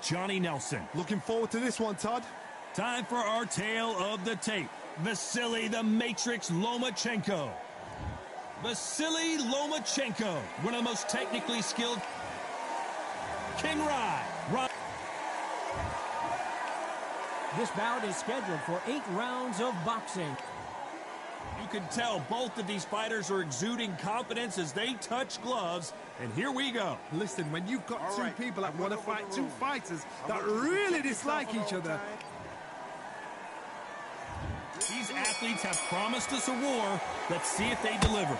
Johnny Nelson. Looking forward to this one, Todd. Time for our tale of the tape. Vasily the Matrix Lomachenko. Vasily Lomachenko, one of the most technically skilled. King Rai. This bout is scheduled for 8 rounds of boxing. You can tell both of these fighters are exuding confidence as they touch gloves, and here we go. Listen, when you've got two people that want to fight, two fighters that really dislike each other. These athletes have promised us a war. Let's see if they deliver.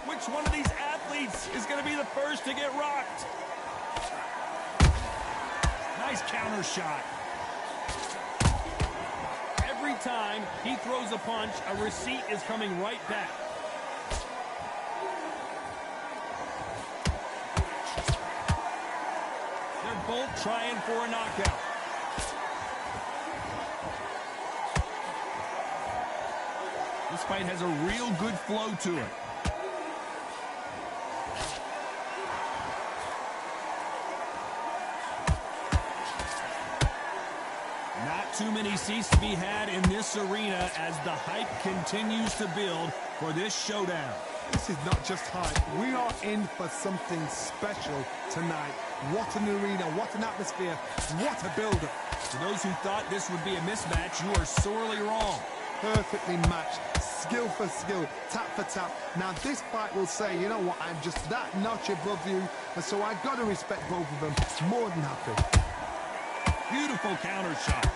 Which one of these athletes is going to be the first to get rocked? Nice counter shot. Every time he throws a punch, a receipt is coming right back. They're both trying for a knockout. This fight has a real good flow to it. Not too many seats to be had in this arena as the hype continues to build for this showdown. This is not just hype. We are in for something special tonight. What an arena, what an atmosphere, what a build-up. For those who thought this would be a mismatch, you are sorely wrong. Perfectly matched, skill for skill, tap for tap. Now this fight will say, you know what, I'm just that notch above you, and so I got to respect both of them. More than happy. Beautiful counter shot.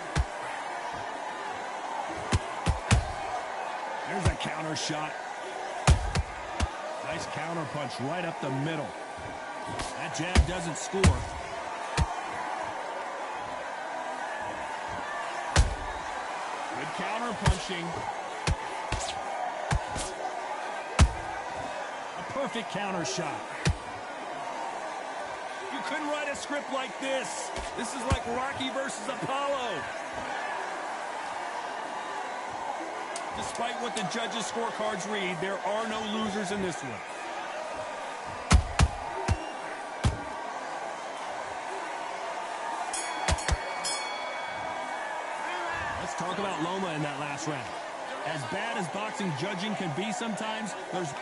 There's a counter shot. Nice counter punch right up the middle. That jab doesn't score. Good counter punching. A perfect counter shot. You couldn't write a script like this. This is like Rocky versus Apollo. Despite what the judges' scorecards read, there are no losers in this one. Let's talk about Loma in that last round. As bad as boxing judging can be sometimes, there's...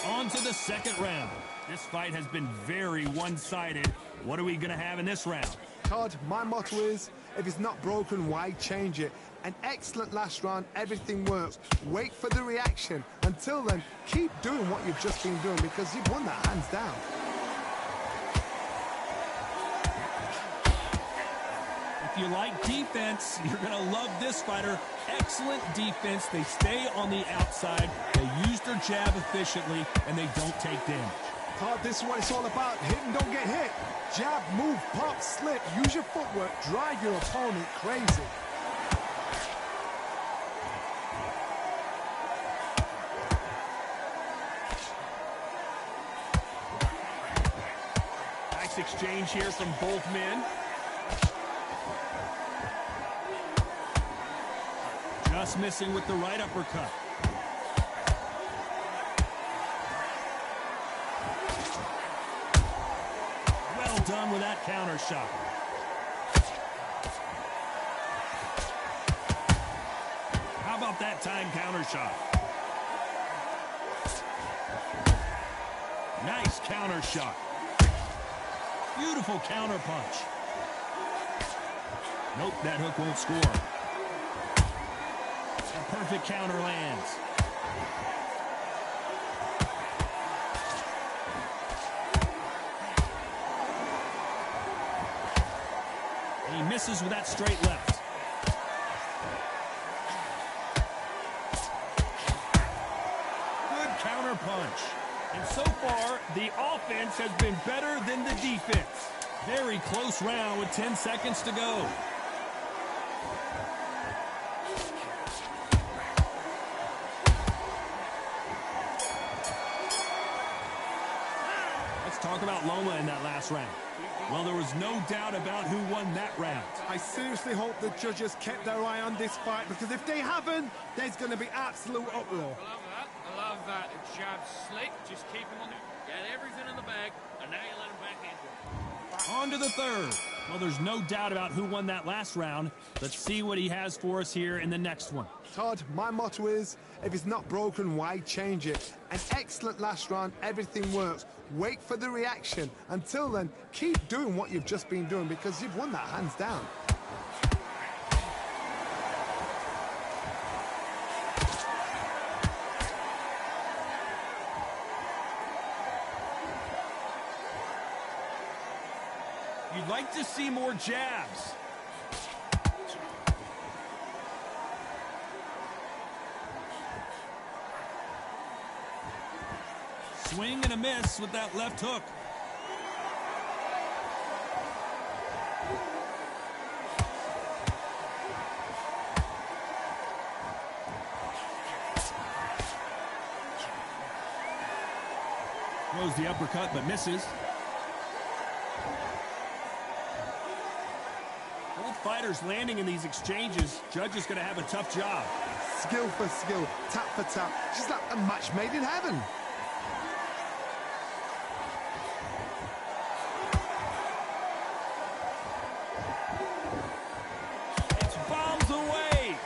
On to the second round. This fight has been very one-sided. What are we going to have in this round? Todd, my motto is, if it's not broken, why change it? An excellent last round, everything works. Wait for the reaction. Until then, keep doing what you've just been doing because you've won that hands down. If you like defense, you're going to love this fighter. Excellent defense. They stay on the outside. They use their jab efficiently, and they don't take damage. Todd, this is what it's all about. Hit and don't get hit. Jab, move, pop, slip. Use your footwork. Drive your opponent crazy. Nice exchange here from both men. Just missing with the right uppercut. Well done with that counter shot. How about that time counter shot? Nice counter shot. Beautiful counter punch. Nope, that hook won't score. A perfect counter lands. And he misses with that straight left. Good counter punch. And so far, the offense has been better than the defense. Very close round with 10 seconds to go. Let's talk about Loma in that last round. Well, there was no doubt about who won that round. I seriously hope the judges kept their eye on this fight because if they haven't, there's going to be absolute uproar. I love that. I love that. jab's slick, just keep him on there. Got everything in the bag, and now you let him back into it. On to the third. Well, there's no doubt about who won that last round. Let's see what he has for us here in the next one. Todd, my motto is, if it's not broken, why change it? An excellent last round, everything works. Wait for the reaction. Until then, keep doing what you've just been doing because you've won that hands down. You'd like to see more jabs. Swing and a miss with that left hook. Throws the uppercut but misses. Both fighters landing in these exchanges. Judge is going to have a tough job. Skill for skill, tap for tap. Just like a match made in heaven. It's bombs away.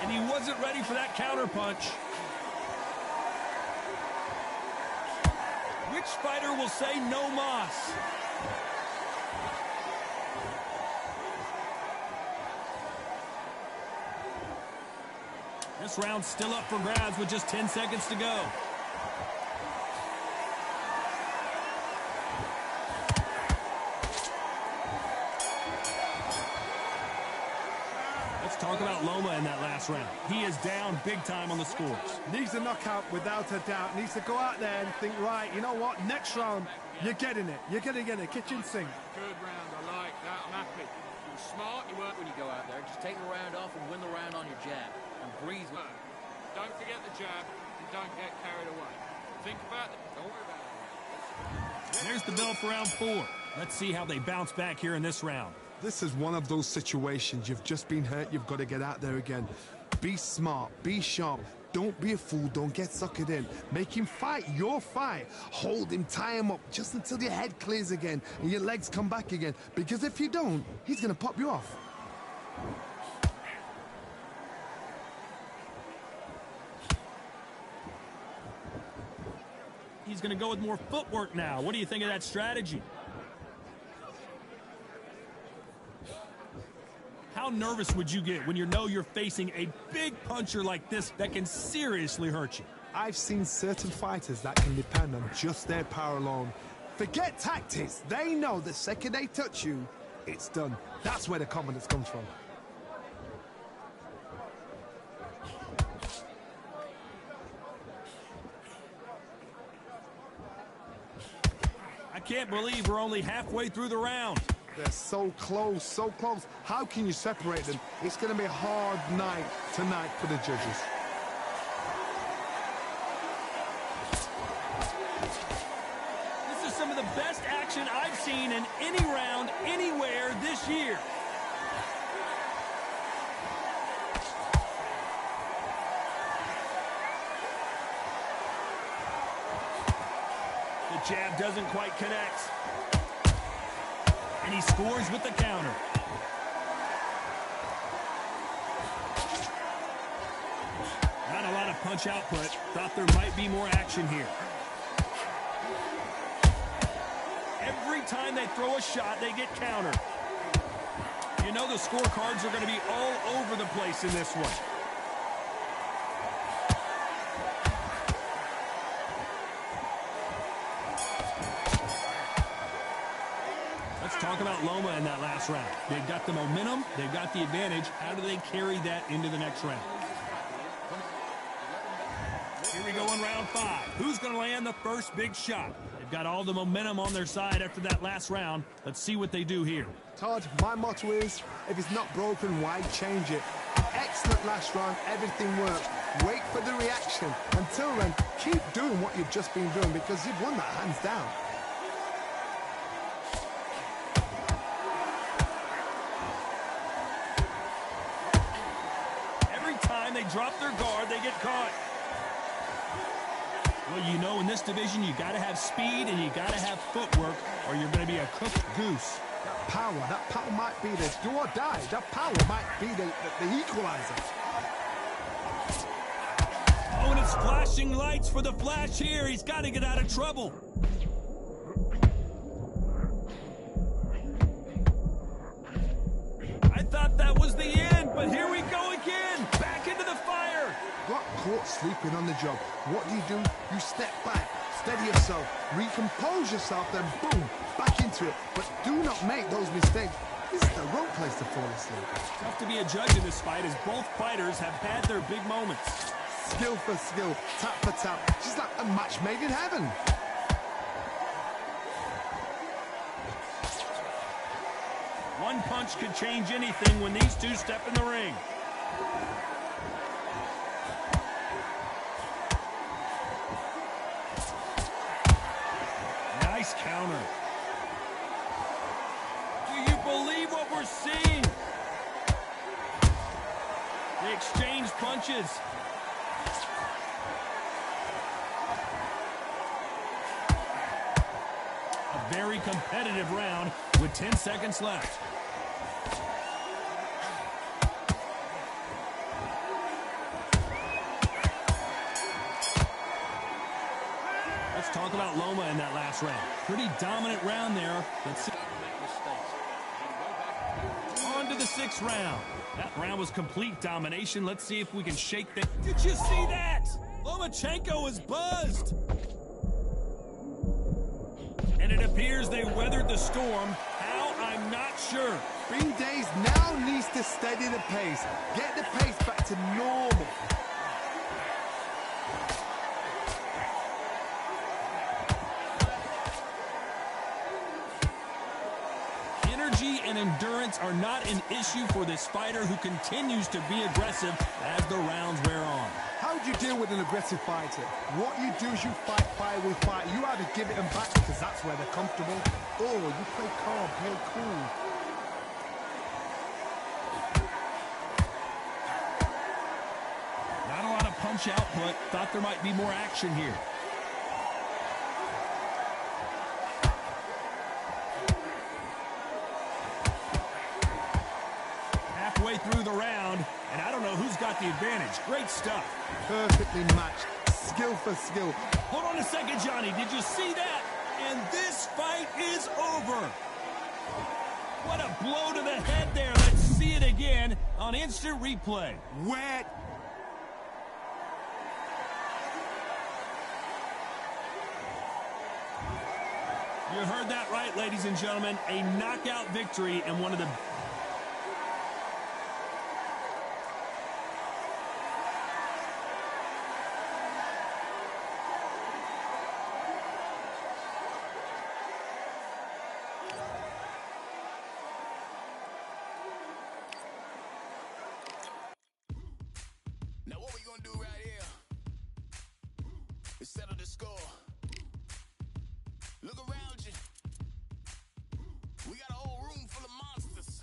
And he wasn't ready for that counter punch. Which fighter will say no mas? This round's still up for grabs with just 10 seconds to go. Let's talk about Loma in that last round. He is down big time on the scores. Needs a knockout without a doubt. Needs to go out there and think, right, you know what, next round, you're getting it. You're going to get it. Kitchen sink. Good round, I like that, I'm happy. You're smart, you work when you go out there. Just take the round off and win the round on your jab. And breathe. Don't forget the jab, and don't get carried away. Think about it, don't worry about it. There's the bell for round 4. Let's see how they bounce back here in this round. This is one of those situations. You've just been hurt. You've got to get out there again. Be smart. Be sharp. Don't be a fool. Don't get suckered in. Make him fight your fight. Hold him. Tie him up just until your head clears again and your legs come back again. Because if you don't, he's going to pop you off. He's going to go with more footwork now. What do you think of that strategy? How nervous would you get when you know you're facing a big puncher like this that can seriously hurt you? I've seen certain fighters that can depend on just their power alone. Forget tactics. They know the second they touch you, it's done. That's where the confidence comes from. I can't believe we're only halfway through the round. They're so close, so close. How can you separate them? It's going to be a hard night tonight for the judges. This is some of the best action I've seen in any round, anywhere this year. The jab doesn't quite connect. And he scores with the counter. Not a lot of punch output. Thought there might be more action here. Every time they throw a shot, they get countered. You know the scorecards are going to be all over the place in this one. Let's talk about Loma in that last round. They've got the momentum. They've got the advantage. How do they carry that into the next round? Here we go in round 5. Who's going to land the first big shot? They've got all the momentum on their side after that last round. Let's see what they do here. Todd, my motto is, if it's not broken, why change it? Excellent last round, everything worked. wait for the reaction. Until then, keep doing what you've just been doing because you've won that hands down. Every time they drop their guard, they get caught. Well, you know, in this division, you got to have speed and you got to have footwork or you're going to be a cooked goose. That power might be the do or die. That power might be the equalizer. Oh, and it's flashing lights for the Flash here. He's got to get out of trouble. I thought that was the end, but here we go again. Back into the fire. Got caught sleeping on the job. What do? You step back, steady yourself, recompose yourself, then boom, back into it. But do not make those mistakes. This is the wrong place to fall asleep. Tough to be a judge in this fight as both fighters have had their big moments. Skill for skill, tap for tap. She's like a match made in heaven. One punch could change anything when these two step in the ring. Nice counter. Do you believe what we're seeing? They exchange punches. A very competitive round with 10 seconds left. Let's talk about Loma in that last round. Pretty dominant round there. Let's see. On to the 6th round. That round was complete domination. Let's see if we can shake that. Did you see that? Lomachenko is buzzed. And it appears they weathered the storm. How? I'm not sure. Bing Days now needs to steady the pace. Get the pace back to normal. Energy and endurance are not an issue for this fighter who continues to be aggressive as the rounds wear on. How do you deal with an aggressive fighter? What you do is you fight fire with fire. You either give it them back because that's where they're comfortable, or you play calm, play cool. Not a lot of punch output. Thought there might be more action here. Halfway through the round, and I don't know who's got the advantage. Great stuff. Perfectly matched, skill for skill. Hold on a second, Johnny. Did you see that? And this fight is over. What a blow to the head there. Let's see it again on instant replay. Wet. You heard that right, ladies and gentlemen. A knockout victory and one of the... Now what we gonna do right here is settle the score. Look around you. We got a whole room full of monsters.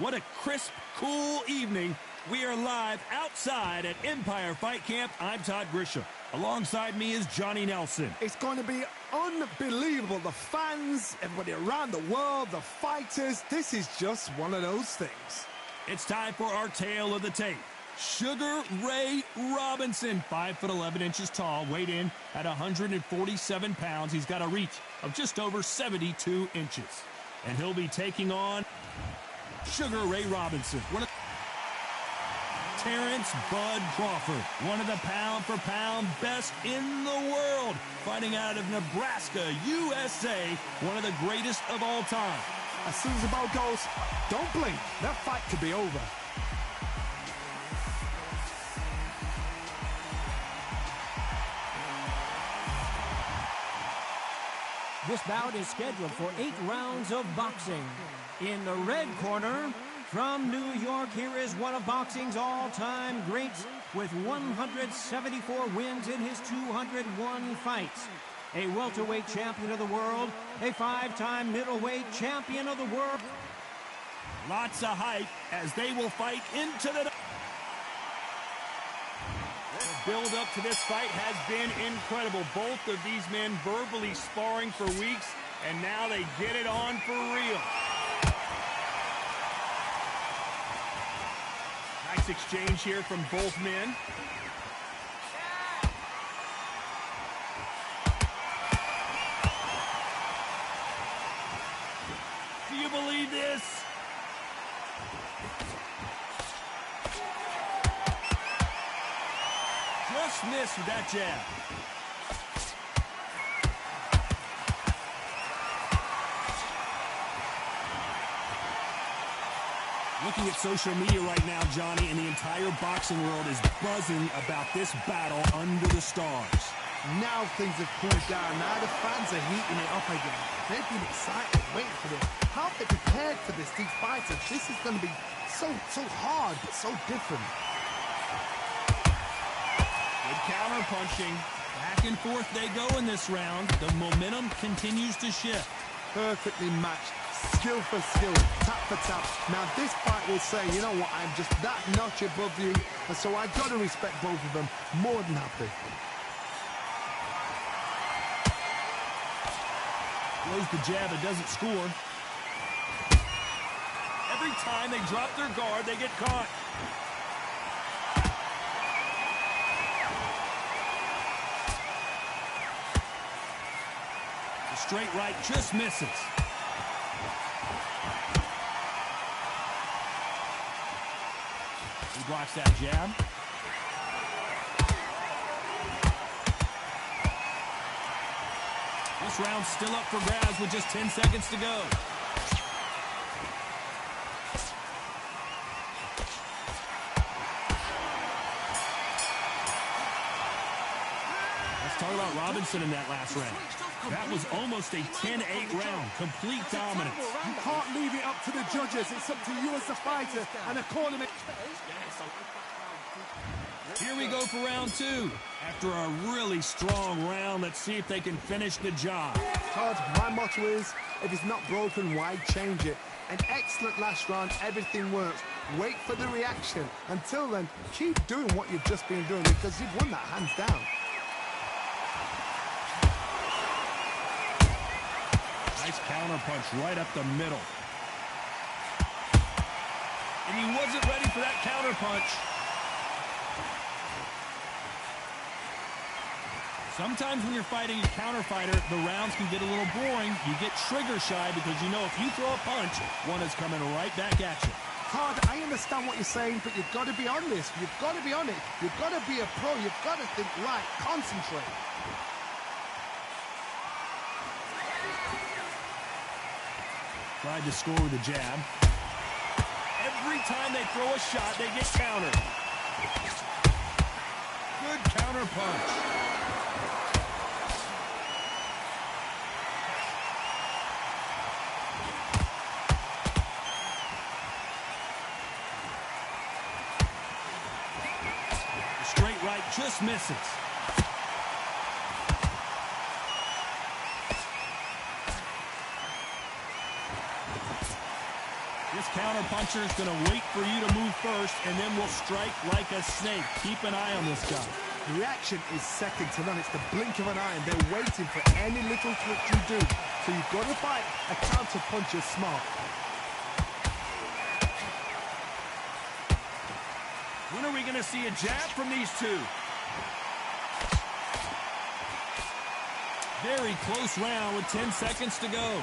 What a crisp, cool evening. We are live outside at Empire Fight Camp. I'm Todd Grisham. Alongside me is Johnny Nelson. It's going to be unbelievable. The fans, everybody around the world, the fighters. This is just one of those things. It's time for our tale of the tape. Sugar Ray Robinson, 5'11" tall, weighed in at 147 pounds. He's got a reach of just over 72 inches. And he'll be taking on Sugar Ray Robinson, Terrence Bud Crawford, one of the pound-for-pound best in the world, fighting out of Nebraska, USA, one of the greatest of all time. As soon as the bell goes, don't blink. That fight could be over. This bout is scheduled for 8 rounds of boxing. In the red corner, from New York, here is one of boxing's all-time greats with 174 wins in his 201 fights. A welterweight champion of the world, a 5-time middleweight champion of the world. Lots of hype as they will fight into the build up to this fight has been incredible. Both of these men verbally sparring for weeks, and now they get it on for real. Nice exchange here from both men. Do you believe this? Just missed with that jab. Looking at social media right now, Johnny, and the entire boxing world is buzzing about this battle under the stars. Now things have cooled down. Now the fans are heating it up again. They've been excited, waiting for this. How have they prepared for this, these fighters? This is going to be so hard, but so different. Good counter punching. Back and forth they go in this round. The momentum continues to shift. Perfectly matched. Skill for skill, tap for tap. Now this fight will say, you know what, I'm just that notch above you, and so I've got to respect both of them. More than happy. Blows the jab, it doesn't score. Every time they drop their guard, they get caught. The straight right just misses. He blocks that jab. This round's still up for grabs with just 10 seconds to go. Let's talk about Robinson in that last round. That was almost a 10-8 round. Complete dominance. You can't leave it up to the judges. It's up to you as the fighter and a corner. Here we go for round 2. After a really strong round, let's see if they can finish the job. Todd, my motto is, if it's not broken, why change it? An excellent last round, everything works. Wait for the reaction. Until then, keep doing what you've just been doing because you've won that hands down. Nice counter punch right up the middle. And he wasn't ready for that counter punch. Sometimes when you're fighting a counter fighter, the rounds can get a little boring. You get trigger shy because you know if you throw a punch, one is coming right back at you. Todd, I understand what you're saying, but you've got to be on this. You've got to be on it. You've got to be a pro. You've got to think right. Concentrate. Tried to score with a jab. Every time they throw a shot, they get countered. Good counter punch. The straight right just misses. This counter-puncher is going to wait for you to move first, and then will strike like a snake. Keep an eye on this guy. The reaction is second to none. It's the blink of an eye, and they're waiting for any little twitch you do. So you've got to fight a counter-puncher smart. When are we going to see a jab from these two? Very close round with 10 seconds to go.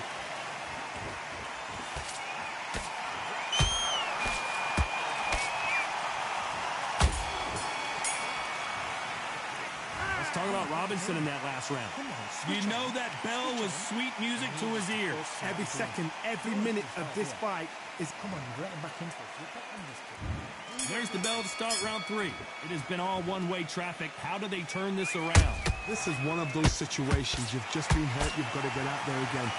Let's talk about Robinson in that last round. You know that bell was sweet music to his ears. Every second, every minute of this fight is... Come on, you're getting back into it. There's the bell to start round 3. It has been all one-way traffic. How do they turn this around? This is one of those situations. You've just been hurt. You've got to get out there again.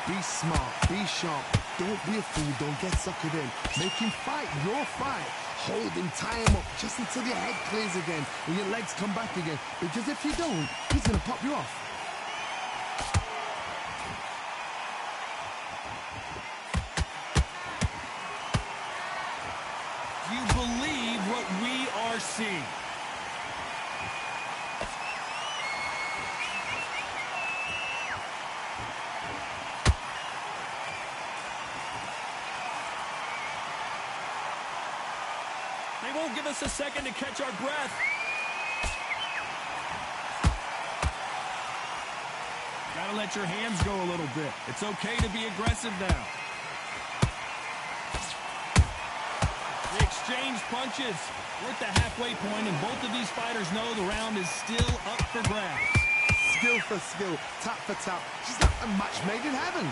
Be smart. Be sharp. Don't be a fool. Don't get suckered in. Make him fight your fight. Hold him, tie him up just until your head clears again and your legs come back again. Because if you don't, he's going to pop you off. Do you believe what we are seeing? They won't give us a second to catch our breath. Gotta let your hands go a little bit. It's okay to be aggressive now. They exchange punches. We're at the halfway point, and both of these fighters know the round is still up for grabs. Skill for skill, tap for tap. She's not a match made in heaven.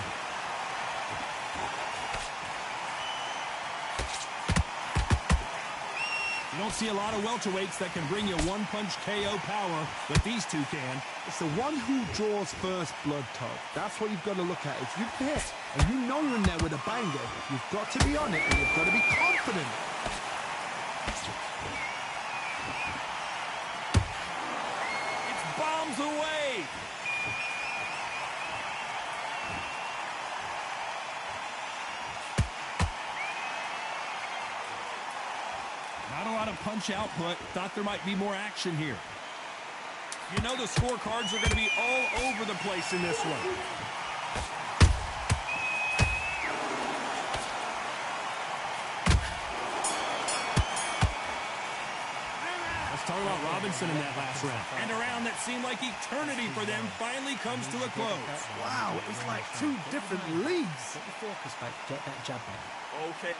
You don't see a lot of welterweights that can bring you one-punch KO power, but these two can. It's the one who draws first blood, Todd. That's what you've got to look at. If you hit and you know you're in there with a banger, you've got to be on it and you've got to be confident. It's bombs away. Not a lot of punch output. Thought there might be more action here. You know the scorecards are going to be all over the place in this one. Let's talk about Robinson in that last round. And a round that seemed like eternity for them finally comes to a close. Wow, it's like two different leagues. Get your focus back, get that jab back. Okay.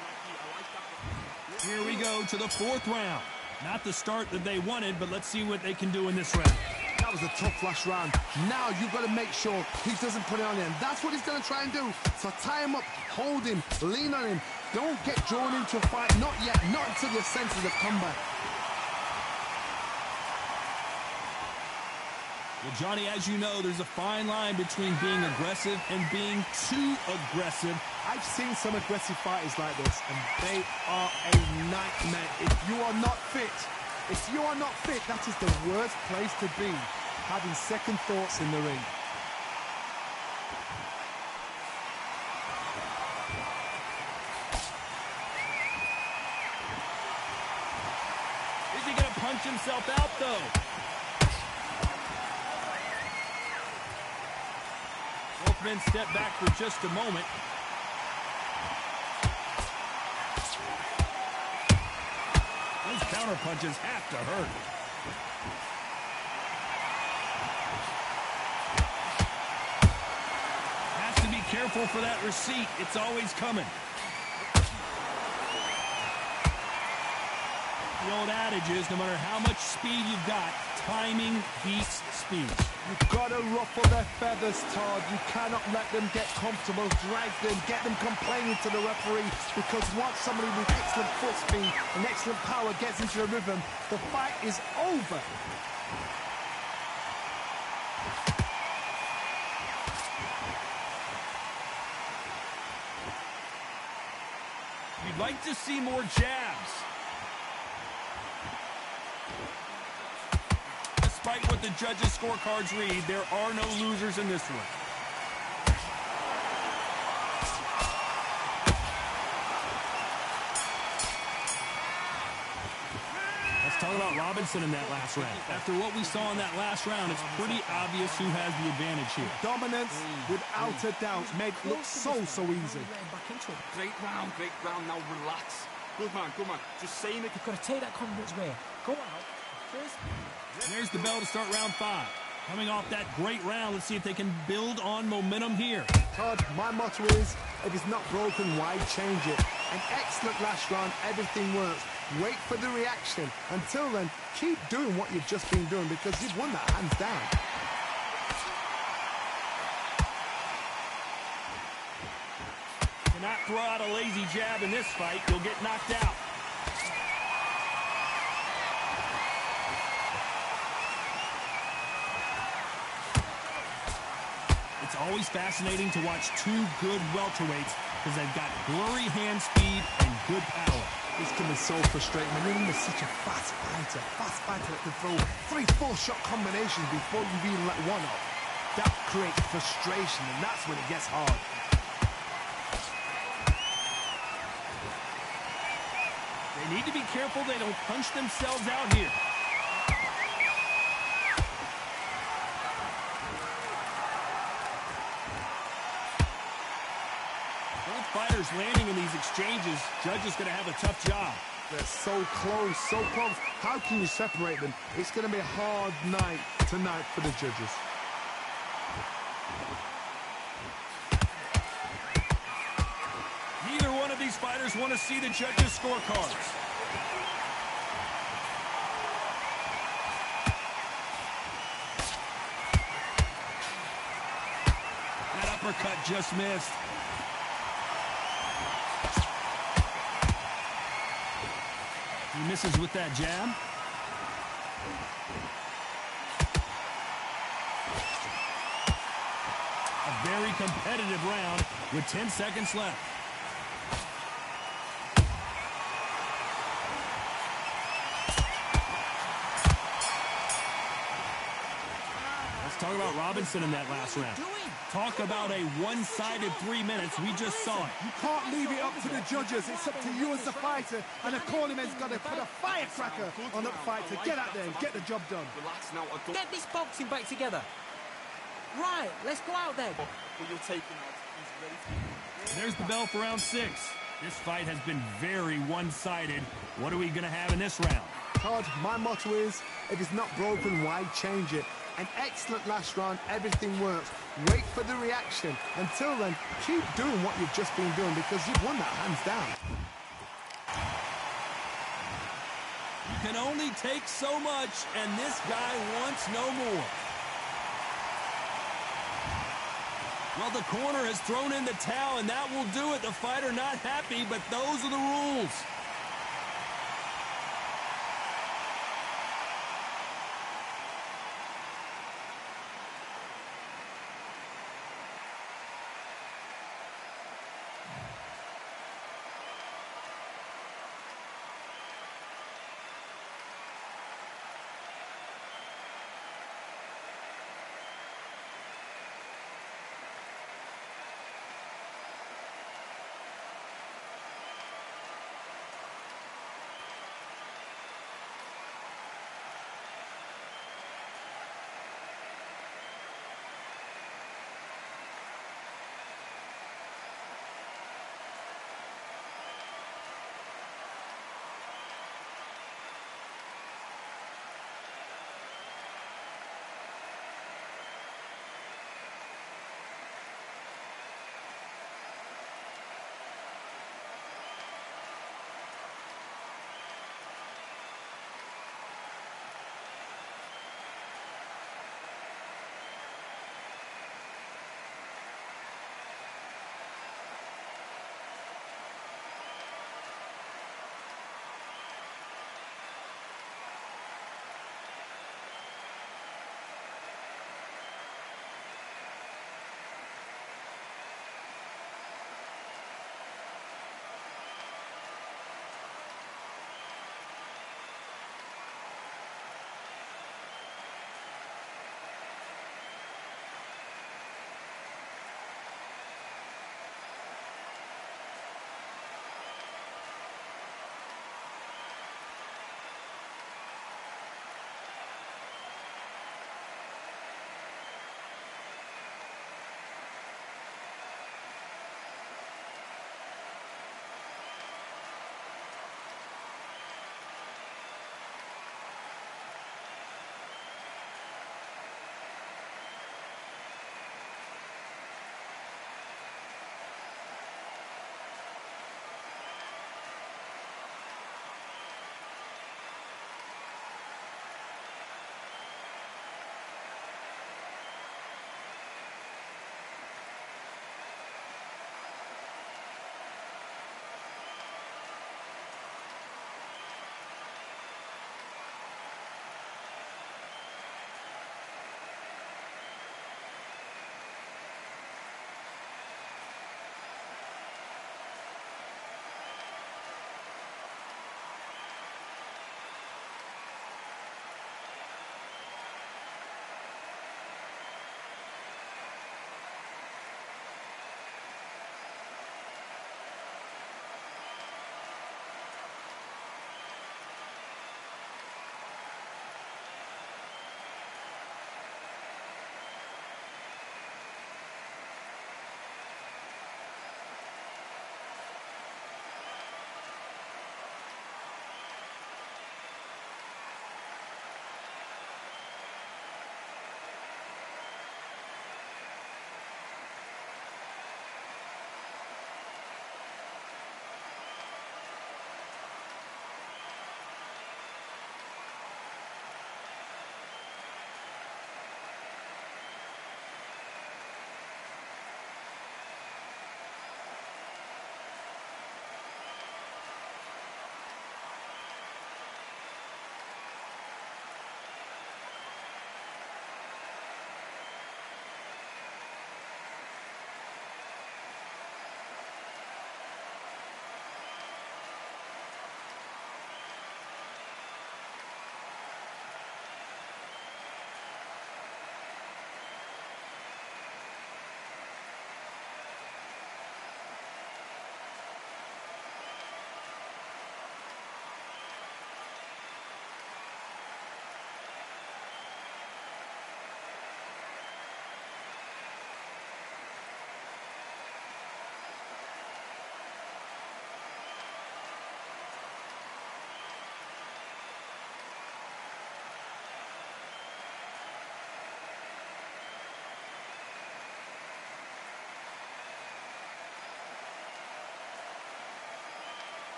Here we go to the 4th round. Not the start that they wanted, but let's see what they can do in this round. That was a tough last round. Now you've got to make sure he doesn't put it on him. That's what he's going to try and do. So tie him up, hold him, lean on him. Don't get drawn into a fight. Not yet. Not until your senses have come back. Well, Johnny, as you know, there's a fine line between being aggressive and being too aggressive. I've seen some aggressive fighters like this, and they are a nightmare. If you are not fit, that is the worst place to be, having second thoughts in the ring. Is he going to punch himself out, though? Both men step back for just a moment. Those counter punches have to hurt. Has to be careful for that receipt. It's always coming. The old adage is, no matter how much speed you've got, timing beats speed. You've got to ruffle their feathers, Todd. You cannot let them get comfortable, drag them, get them complaining to the referee, because once somebody with excellent foot speed and excellent power gets into a rhythm, the fight is over. You'd like to see more jabs. Despite what the judges' scorecards read, there are no losers in this one. talk about Robinson in that last round. After what we saw in that last round, it's pretty obvious who has the advantage here. Dominance, without a doubt, made it look so easy. Great round, now relax. Good man, just saying it. You've got to take that confidence away. Go out. There's the bell to start round 5. Coming off that great round, let's see if they can build on momentum here. Todd, my motto is, if it's not broken, why change it? An excellent last round, everything works. Wait for the reaction. Until then, keep doing what you've just been doing because you've won that hands down. Cannot throw out a lazy jab in this fight. You'll get knocked out. It's always fascinating to watch two good welterweights because they've got blurry hand speed and good power. This can be so frustrating when you're in such a fast fighter that can throw 3-4 shot combinations before you've even let one off. That creates frustration, and that's when it gets hard. They need to be careful they don't punch themselves out here. Both fighters landing in these exchanges. Judge is going to have a tough job. They're so close, so close. How can you separate them? It's going to be a hard night tonight for the judges. Neither one of these fighters want to see the judges' scorecards. That uppercut just missed. He misses with that jab. A very competitive round with 10 seconds left. Let's talk about Robinson in that last round. Talk about a one-sided 3 minutes. We just saw it. You can't leave it up to the judges. It's up to you as the fighter, and the cornerman's got to put a firecracker on that fight to get out there and get the job done. Relax now. Get this boxing back together. Right, let's go out there. Will you take him out? He's ready. There's the bell for round 6. This fight has been very one-sided. What are we going to have in this round? Todd, my motto is, if it's not broken, why change it? An excellent last round, everything works. Wait for the reaction. Until then, keep doing what you've just been doing because you've won that hands down. You can only take so much, and this guy wants no more. Well, the corner has thrown in the towel, and that will do it. The fighter not happy, but those are the rules.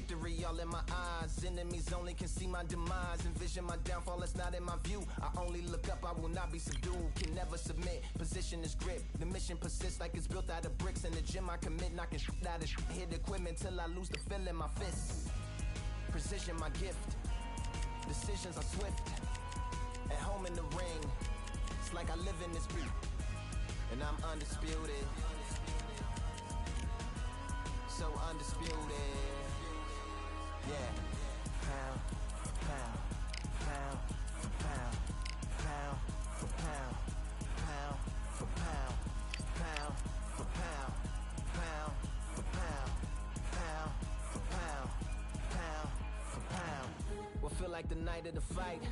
victory all in my eyes. Enemies only can see my demise. Envision my downfall, it's not in my view. I only look up, I will not be subdued. Can never submit, position is grip. The mission persists like it's built out of bricks. In the gym I commit, knocking shit out of shit. Hit equipment till I lose the feel in my fists. Precision my gift. Decisions are swift. At home in the ring, it's like I live in this beat. And I'm undisputed. So undisputed. Yeah. Pound for pound, pound for pound, pound for pound, pound for pound, pound for pound, pound for pound, pound for pound, pound for pound. What feel like the night of the fight?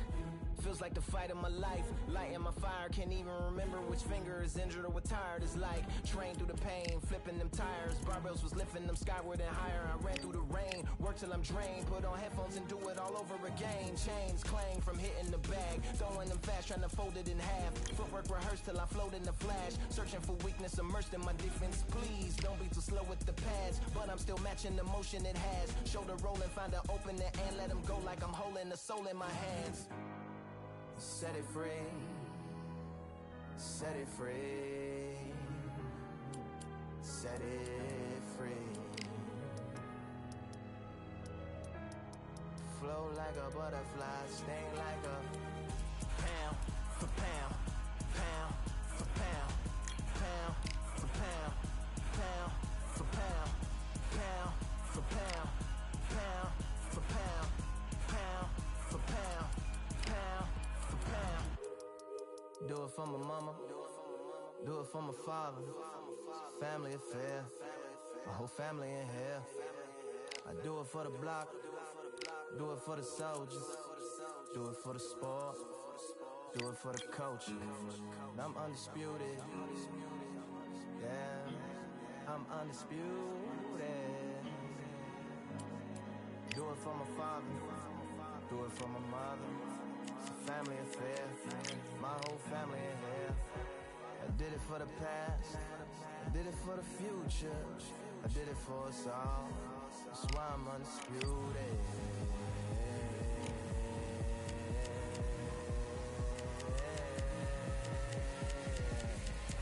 Feels like the fight of my life. Lighting my fire, can't even remember which finger is injured or what tired is like. Trained through the pain, flipping them tires. Barbells was lifting them skyward and higher. I ran through the rain, work till I'm drained. Put on headphones and do it all over again. Chains clang from hitting the bag. Throwing them fast, trying to fold it in half. Footwork rehearsed till I float in the flash. Searching for weakness, immersed in my defense. Please don't be too slow with the pads. But I'm still matching the motion it has. Shoulder rolling, find an opening and let them go like I'm holding the soul in my hands. Set it free, set it free, set it free. Flow like a butterfly, sting like a pound for pound, pound for pound, pound for pound, pound for pound, pound for pound, pound for pound, pound for pound, pound. Do it for my mama, do it for my father. Family affair, my whole family in here. I do it for the block, do it for the soldiers, do it for the sport, do it for the coach. And I'm undisputed, yeah, I'm undisputed. Do it for my father, do it for my mother. It's a family affair, my whole family in here. I did it for the past, I did it for the future, I did it for us all. That's why I'm undisputed.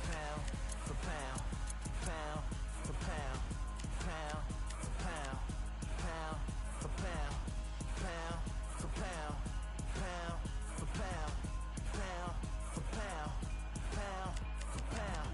Pound for pound, pound for pound, pound for pound, pound for pound, pound for pound. Pound for pound, pound for pound, pound for pound.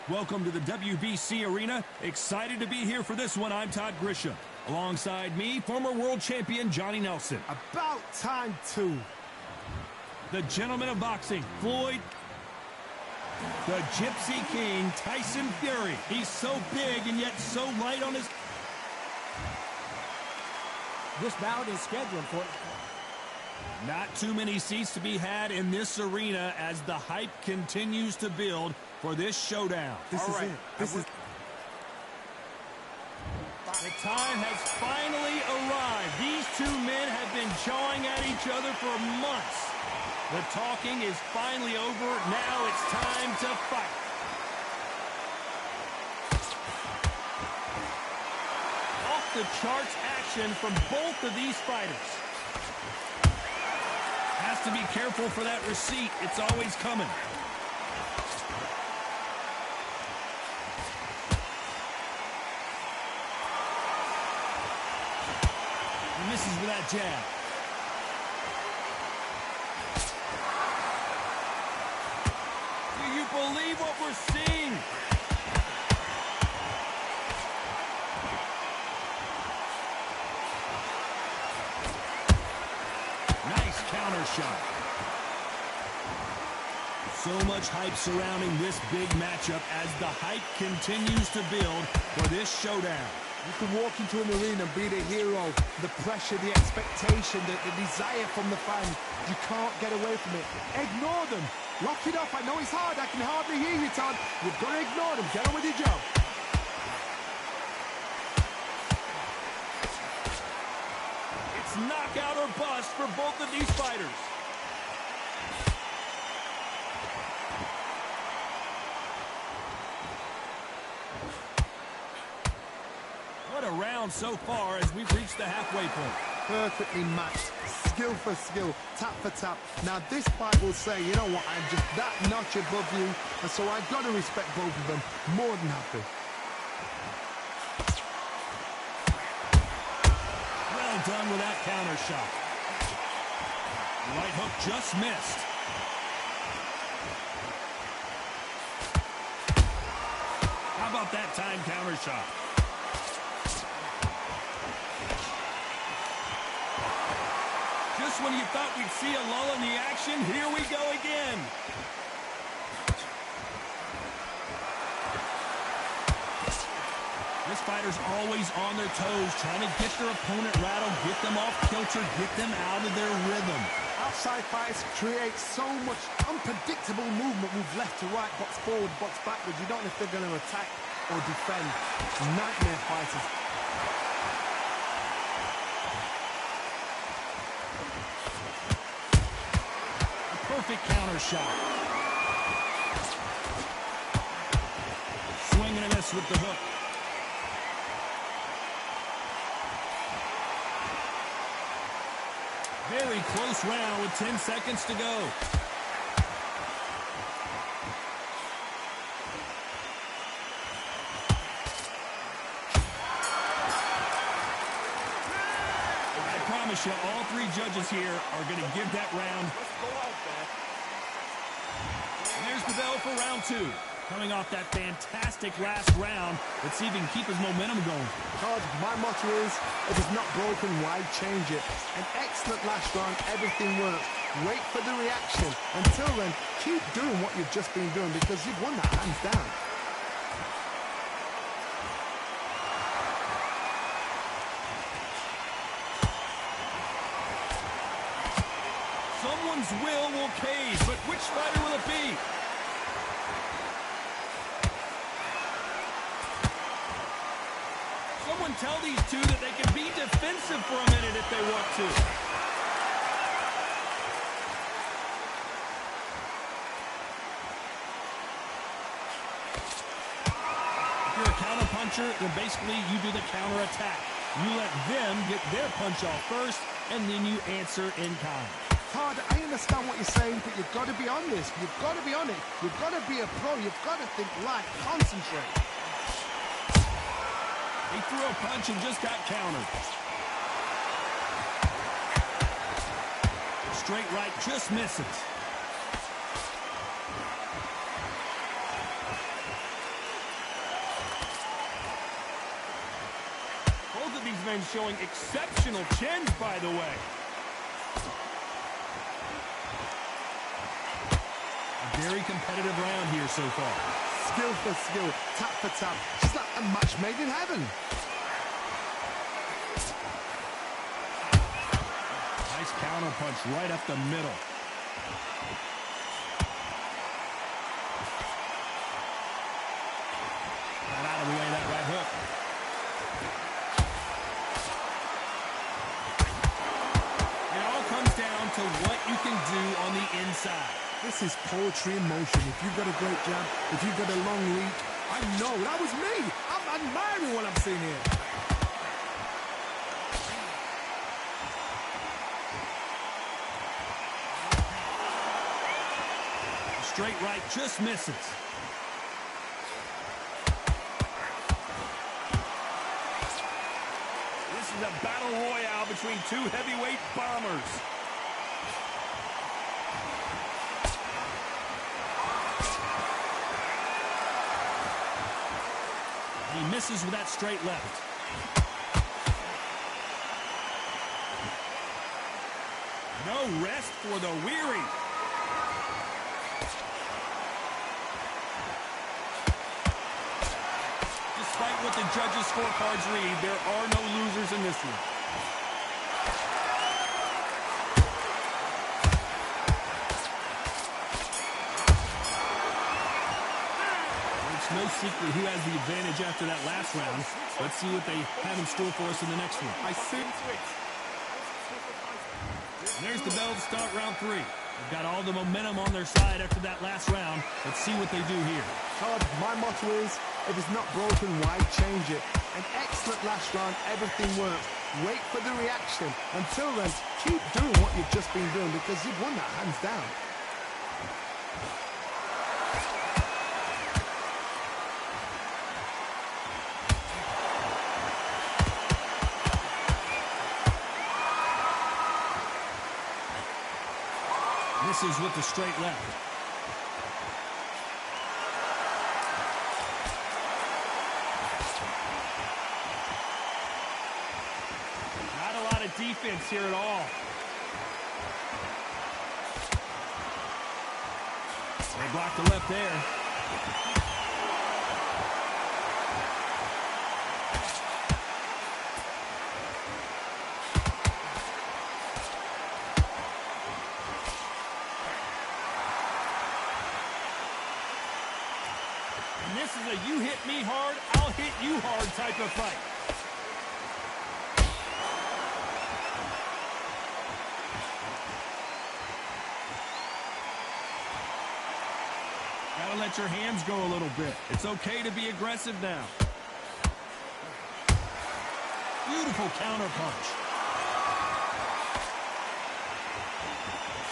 Welcome to the WBC Arena. Excited to be here for this one. I'm Todd Grisham. Alongside me, former world champion Johnny Nelson. About time too. The gentleman of boxing, Floyd The Gypsy King, Tyson Fury. He's so big and yet so light on his... This bout is scheduled for... Not too many seats to be had in this arena as the hype continues to build for this showdown. This is it. This is... The time has finally arrived. These two men have been jawing at each other for months. The talking is finally over. Now it's time to fight. Off the charts action from both of these fighters. Has to be careful for that receipt. It's always coming. He misses with that jab. Do you believe what we're seeing? Nice counter shot. So much hype surrounding this big matchup as the hype continues to build for this showdown. You can walk into an arena and be the hero. The pressure, the expectation, the desire from the fans. You can't get away from it. Ignore them. Lock it off. I know it's hard. I can hardly hear you, Todd. You've got to ignore them. Get on with your job. It's knockout or bust for both of these fighters. What a round so far as we've reached the halfway point. Perfectly matched. Skill for skill. Tap for tap. Now this fight will say, you know what, I'm just that notch above you. And so I've got to respect both of them. More than happy. Well done with that counter shot. Right hook just missed. How about that time counter shot? Just when you thought we'd see a lull in the action, here we go again. This fighter's always on their toes, trying to get their opponent rattled, get them off kilter, get them out of their rhythm. Outside fights create so much unpredictable movement. Move left to right, box forward, box backwards. You don't know if they're going to attack or defend. Nightmare fighters. A perfect counter shot. Swing and a miss with the hook. Very close round with 10 seconds to go. I promise you, all three judges here are going to give that round. And there's the bell for round two. Coming off that fantastic last round, let's see if he can keep his momentum going. Todd, my motto is, if it's not broken, why change it? An excellent last round, everything works. Wait for the reaction. Until then, keep doing what you've just been doing because you've won that hands down. Someone's will cave, but which fighter will it be? Someone tell these two that they can be defensive for a minute if they want to. If you're a counter puncher, then basically you do the counter attack. You let them get their punch off first, and then you answer in kind. Todd, I understand what you're saying, but you've got to be on this. You've got to be on it. You've got to be a pro. You've got to think light. Concentrate. He threw a punch and just got countered. Straight right just misses. Both of these men showing exceptional chins, by the way. A very competitive round here so far. Skill for skill, tap for tap, just like a match made in heaven. Nice counter punch right up the middle. Got out of the way of that right hook. It all comes down to what you can do on the inside. This is poetry in motion. If you've got a great jab, if you've got a long reach, I know that was me. I'm admiring what I'm seeing here. Straight right just misses. This is a battle royale between two heavyweight bombers. He misses with that straight left. No rest for the weary. Despite what the judges' scorecards read, there are no losers in this one. It's no secret who has the advantage after that last round. Let's see what they have in store for us in the next one. I see it. And there's the bell to start round 3. They've got all the momentum on their side after that last round. Let's see what they do here. Todd, my motto is, if it's not broken, why change it? An excellent last round, everything works. Wait for the reaction. Until then, keep doing what you've just been doing because you've won that hands down. Misses with the straight left. Not a lot of defense here at all. They blocked the left there. This is a you hit me hard, I'll hit you hard type of fight. Gotta let your hands go a little bit. It's okay to be aggressive now. Beautiful counter punch.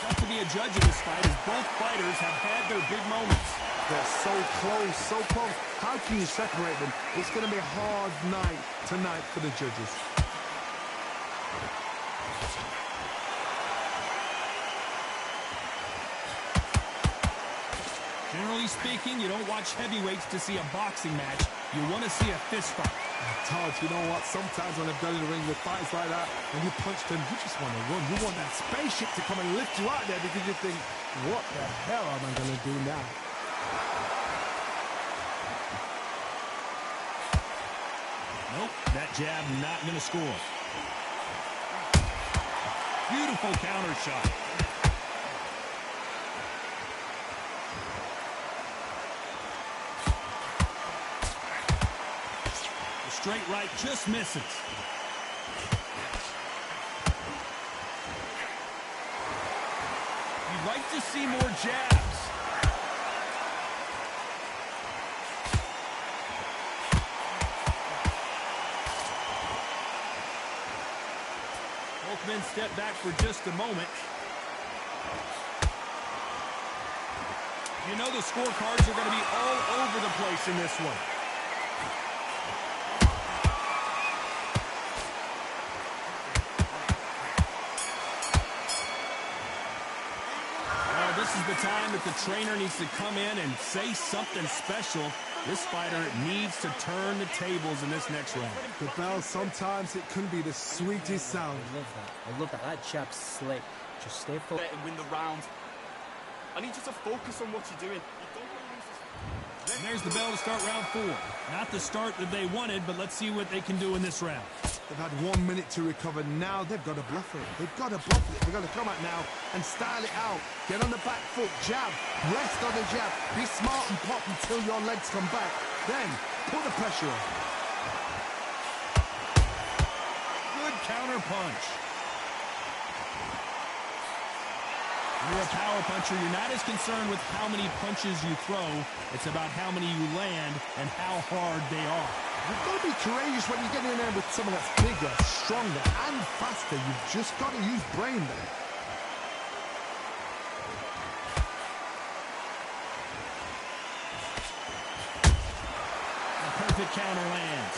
Tough to be a judge of this fight as both fighters have had their big moments. They're so close, so close. How can you separate them? It's going to be a hard night tonight for the judges. Generally speaking, you don't watch heavyweights to see a boxing match. You want to see a fist fight. Todd, you know what? Sometimes when I've done in the ring with fights like that, when you punch them, you just want to run. You want that spaceship to come and lift you out there because you think, what the hell am I going to do now? Nope, that jab not going to score. Beautiful counter shot. The straight right just misses. You'd like to see more jabs. Both men step back for just a moment. You know the scorecards are going to be all over the place in this one. Well, this is the time that the trainer needs to come in and say something special. This fighter needs to turn the tables in this next round. The bell, sometimes it can be the sweetest sound. I love that. I love that. That jab's slick. Just stay focused and win the round. I need you to focus on what you're doing. And there's the bell to start round 4. Not the start that they wanted, but let's see what they can do in this round. They've had 1 minute to recover. Now they've got to bluff it. They've got to bluff it. They've got to come out now and style it out. Get on the back foot, jab, rest on the jab. Be smart and pop until your legs come back. Then put the pressure on. Good counter punch. When you're a power puncher, you're not as concerned with how many punches you throw. It's about how many you land and how hard they are. You've got to be courageous when you get in there with someone that's bigger, stronger, and faster. You've just got to use brain there. A perfect counter lands.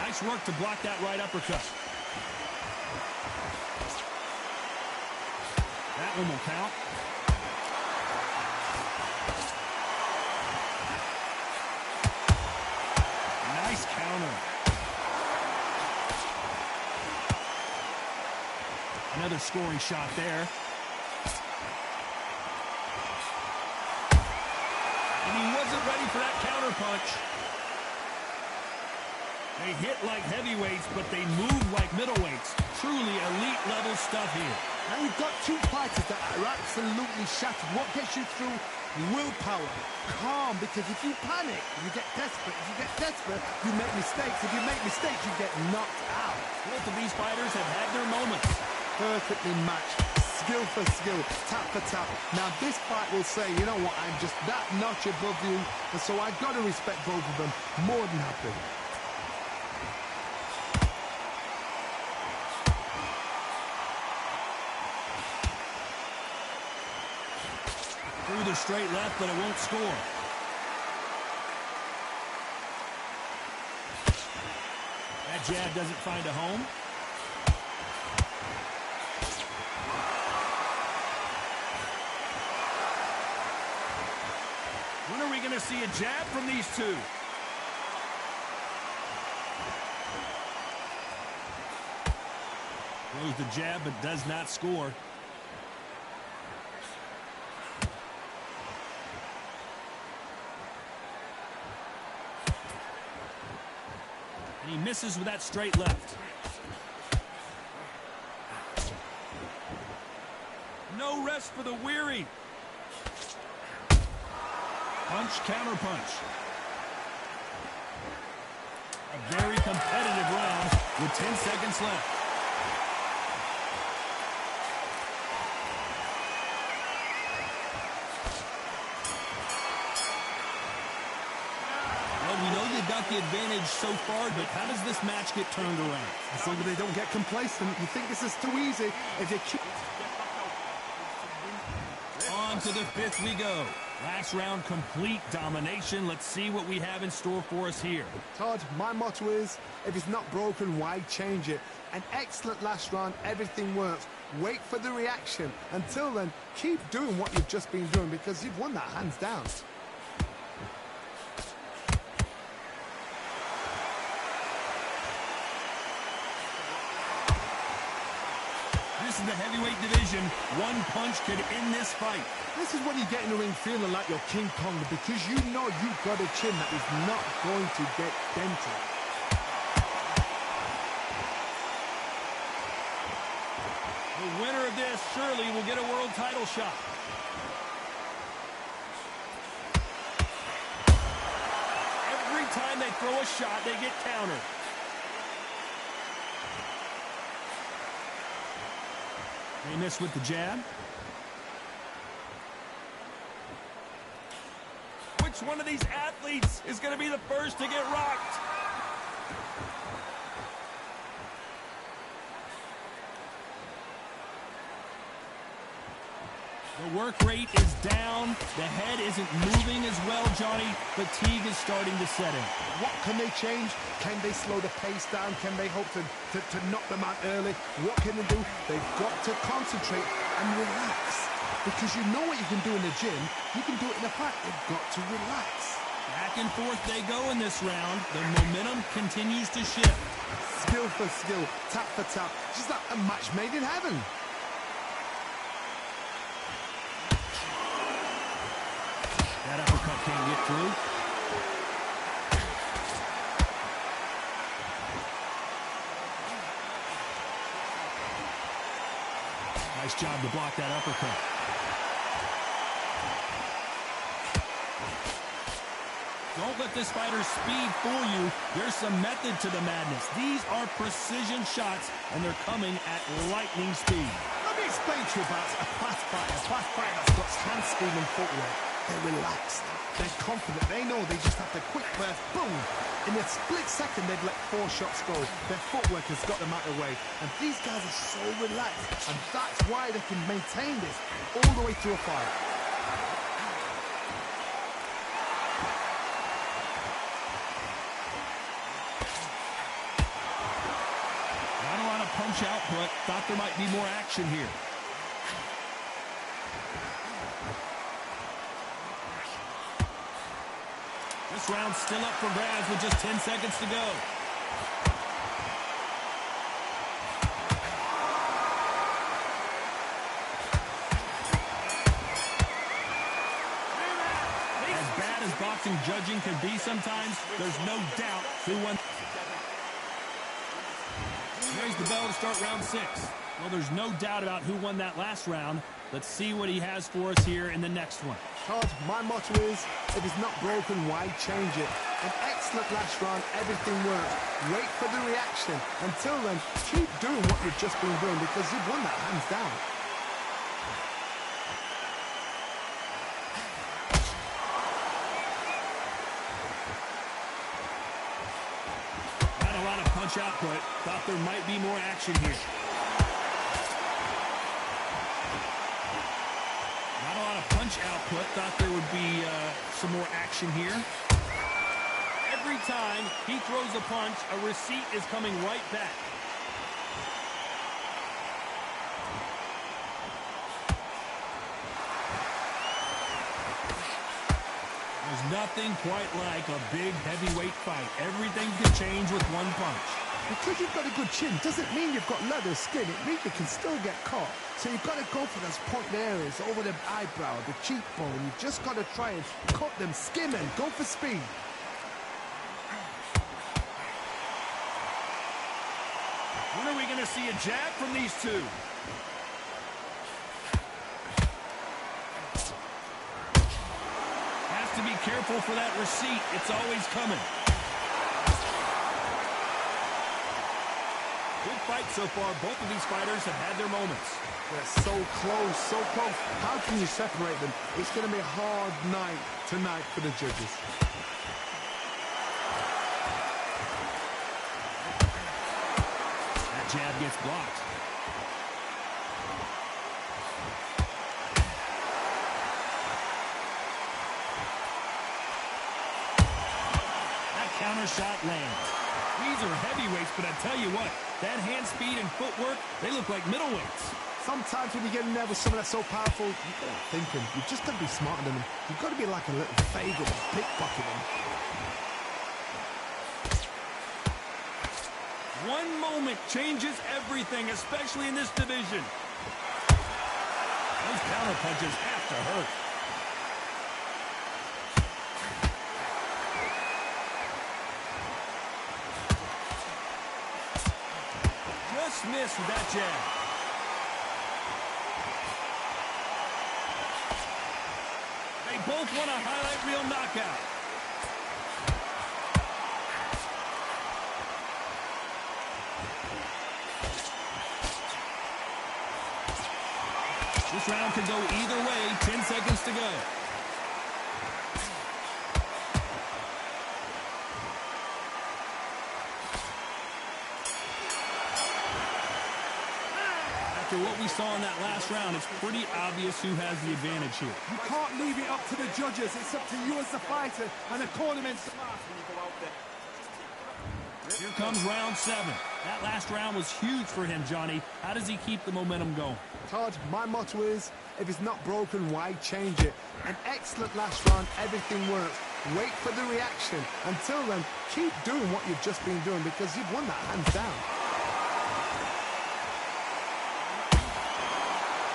Nice work to block that right uppercut. That one will count. Nice counter. Another scoring shot there. And he wasn't ready for that counter punch. They hit like heavyweights, but they move like middleweights. Truly elite level stuff here. Now you've got two fighters that are absolutely shattered. What gets you through? Willpower. Calm, because if you panic, you get desperate. If you get desperate, you make mistakes. If you make mistakes, you get knocked out. Both of these fighters have had their moments. Perfectly matched. Skill for skill. Tap for tap. Now this fight will say, you know what, I'm just that notch above you. And so I've got to respect both of them. More than happy. Through the straight left, but it won't score. That jab doesn't find a home. When are we going to see a jab from these two? Throws the jab, but does not score. And he misses with that straight left. No rest for the weary. Punch, counter punch. A very competitive round with 10 seconds left. Well, we know they've got the advantage so far, but how does this match get turned around? As long as they don't get complacent. You think this is too easy. If you keep... On to the 5th we go. Last round, complete domination. Let's see what we have in store for us here. Todd, my motto is, if it's not broken, why change it? An excellent last round, everything works. Wait for the reaction. Until then, keep doing what you've just been doing because you've won that hands down. This is the heavyweight division. One punch could end this fight. This is when you get in the ring feeling like you're King Kong because you know you've got a chin that is not going to get dented. The winner of this surely will get a world title shot. Every time they throw a shot, they get countered. They miss with the jab. Which one of these athletes is going to be the first to get rocked? The work rate is down. The head isn't moving as well, Johnny. Fatigue is starting to set in. What can they change? Can they slow the pace down? Can they hope to knock them out early? What can they do? They've got to concentrate and relax. Because you know what you can do in the gym. You can do it in a fight. They've got to relax. Back and forth they go in this round. The momentum continues to shift. Skill for skill, tap for tap. Just like a match made in heaven. through. Nice job to block that uppercut. Don't let this fighter's speed fool you. There's some method to the madness. These are precision shots, and they're coming at lightning speed. Let me explain to you about a fast fighter. A fast fighter that's got hand speed and footwork. They're relaxed. They're confident. They know they just have to quick burst. Boom! In a split second, they've let 4 shots go. Their footwork has got them out of the way. And these guys are so relaxed. And that's why they can maintain this all the way through a fight. Punch output. Thought there might be more action here. This round's still up for grabs with just 10 seconds to go. As bad as boxing judging can be sometimes, there's no doubt who won. There's the bell to start round 6. Well, there's no doubt about who won that last round. Let's see what he has for us here in the next one. Todd, my motto is, if it's not broken, why change it? An excellent last round, everything works. Wait for the reaction. Until then, keep doing what you've just been doing because you've won that hands down. Not a lot of punch output. Thought there might be more action here. Punch output. Thought there would be some more action here. Every time he throws a punch, a receipt is coming right back. There's nothing quite like a big heavyweight fight. Everything can change with one punch. Because you've got a good chin doesn't mean you've got leather skin. It means you can still get caught. So you've got to go for those point areas, over the eyebrow, the cheekbone. You've just got to try and cut them, skim them, go for speed. When are we going to see a jab from these two? Has to be careful for that receipt. It's always coming. Good fight so far. Both of these fighters have had their moments. They're so close, so close. How can you separate them? It's going to be a hard night tonight for the judges. That jab gets blocked. That counter shot lands. These are heavyweights, but I tell you what, that hand speed and footwork, they look like middleweights. Sometimes when you get in there with someone that's so powerful, you've got to think him. You've just got to be smarter than him. You've got to be like a little faggot or pickpocketing. One moment changes everything, especially in this division. Those counter punches have to hurt. Just missed with that jab. They both want a highlight reel knockout. This round could go either way. 10 seconds to go. After what we saw in that last round, it's pretty obvious who has the advantage here. You can't leave it up to the judges. It's up to you as the fighter and the cornermen. Here comes round 7. That last round was huge for him, Johnny. How does he keep the momentum going? Todd, my motto is, if it's not broken, why change it? An excellent last round, everything works. Wait for the reaction. Until then, keep doing what you've just been doing because you've won that hands down.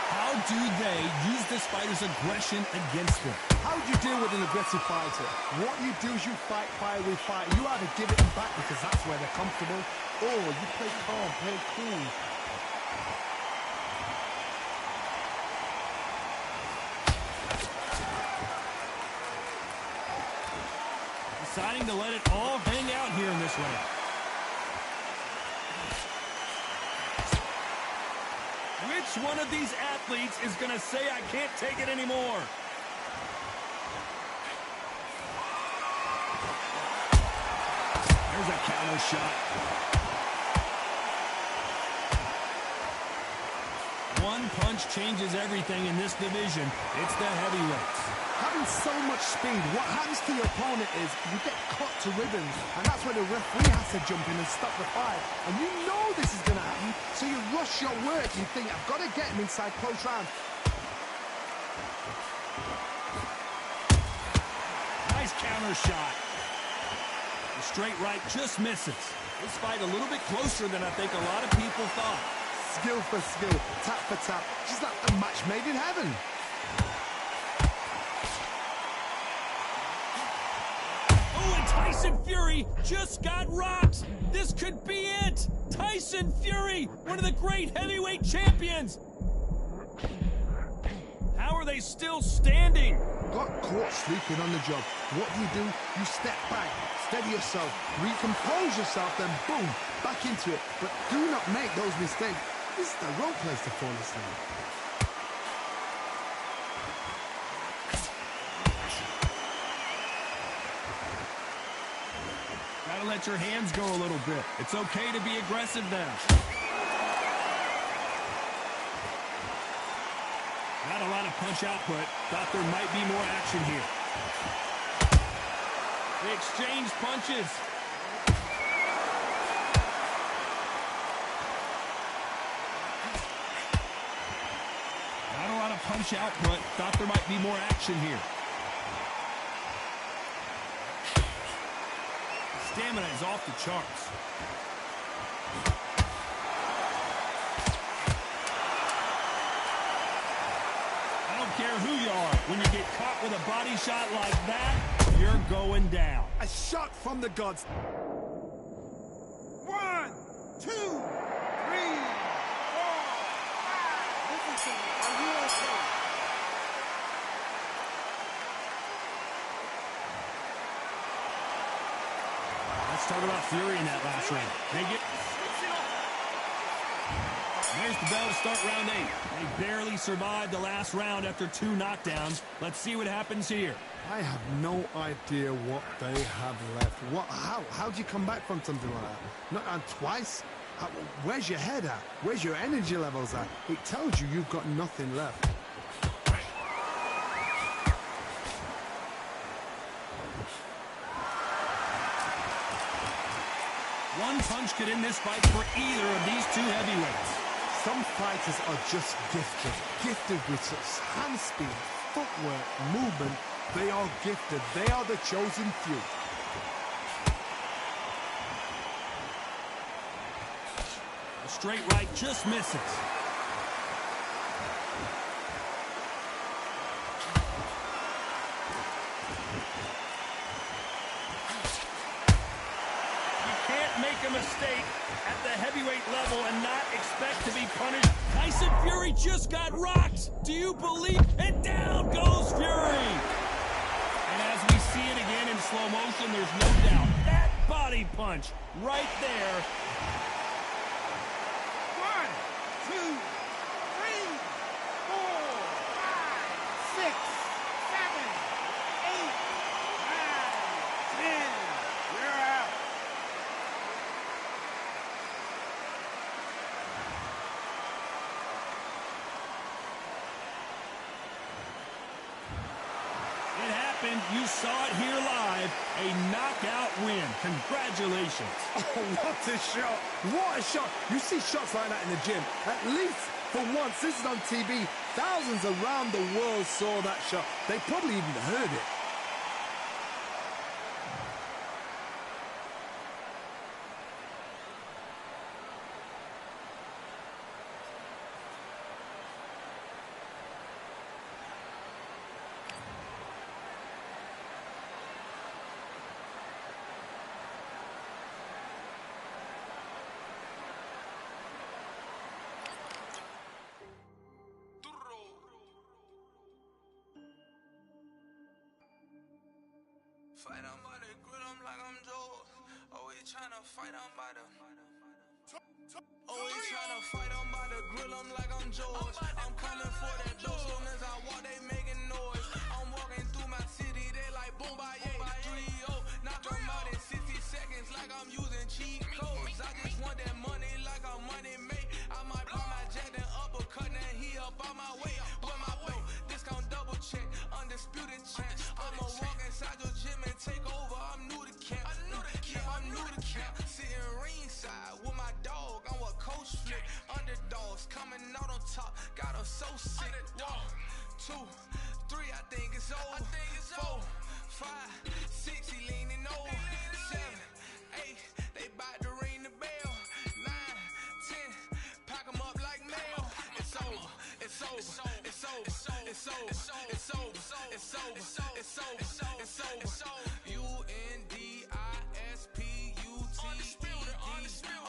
How do they use this fighter's aggression against them? How do you deal with an aggressive fighter? What you do is you fight fire with fire. You either give it them back because that's where they're comfortable, or you play calm, play cool. Deciding to let it all hang out here in this round. Which one of these athletes is going to say, I can't take it anymore? There's a counter shot. One punch changes everything in this division. It's the heavyweights. Having so much speed, what happens to your opponent is you get cut to ribbons, and that's where the referee has to jump in and stop the fight. And you know this is going to happen, so you rush your work. You think, I've got to get him inside close round. Nice counter shot. The straight right just misses. This fight a little bit closer than I think a lot of people thought. Skill for skill, tap for tap, just like a match made in heaven. Tyson Fury just got rocked. This could be it. Tyson Fury, one of the great heavyweight champions. How are they still standing? Got caught sleeping on the job. What do? You step back, steady yourself, recompose yourself, then boom, back into it. But do not make those mistakes. This is the wrong place to fall asleep. Gotta let your hands go a little bit. It's okay to be aggressive now. Not a lot of punch output. Thought there might be more action here. They exchange punches. Not a lot of punch output. Thought there might be more action here. Stamina is off the charts. I don't care who you are. When you get caught with a body shot like that, you're going down. A shot from the gods. 1, 2, 3, 4, 5. Listen to me. Are you okay? Let's talk about Fury in that last round. There's the bell to start round 8. They barely survived the last round after 2 knockdowns. Let's see what happens here. I have no idea what they have left. How do you come back from something like that? Not on twice? Where's your head at? Where's your energy levels at? It tells you you've got nothing left. One punch could end this fight for either of these 2 heavyweights. Some fighters are just gifted with such hand speed, footwork, movement. They are gifted. They are the chosen few. The straight right just misses. Make a mistake at the heavyweight level and not expect to be punished. Tyson Fury just got rocked. Do you believe? And down goes Fury. And as we see it again in slow motion, there's no doubt. That body punch right there. 1, 2, 3, 4, 5, 6, 7, 8, 9, 10. You're out. You saw it here live. A knockout win. Congratulations. Oh, what a shot. What a shot. You see shots like that in the gym. At least for once, this is on TV. Thousands around the world saw that shot. They probably even heard it. Fight on by the grill, I'm like I'm Joe. Always tryna fight on by the. Always tryna fight on by the grill, I'm like I'm George. I'm coming for that dough, soon as I walk, they making noise. I'm walking through my city, they like boom, by 3-0. Knock them out in 60 seconds, like I'm using cheat codes. I just want that money, like I'm money made. I might buy my jet and uppercut, and he up on my way. With my belt, discount double check, undisputed champ. I'ma walk inside your gym and take over. I'm new to camp. Yeah, I'm new to camp. Sitting ringside with my dog on what coach flick. Underdogs coming out on top, got them so sick. 1, 2, 3, I think it's over. 4, 5, 6, he leaning over. 7, 8, they bout to ring the bell. 9, 10, pack them up like mail. It's over, it's over, it's over, it's over, it's over, it's over, it's over, it's over. UNDISPUTED.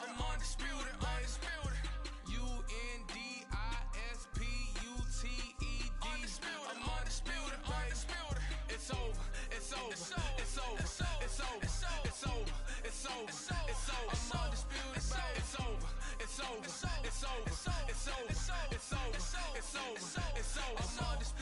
I'm undisputed, undisputed. UNDISPUTED. I'm undisputed, undisputed. It's over, it's over, it's over, it's over, it's over, it's over, it's over, it's over. I'm undisputed, it's over, it's over, it's over, it's over, it's over, it's over, it's over, it's over. I'm undisputed.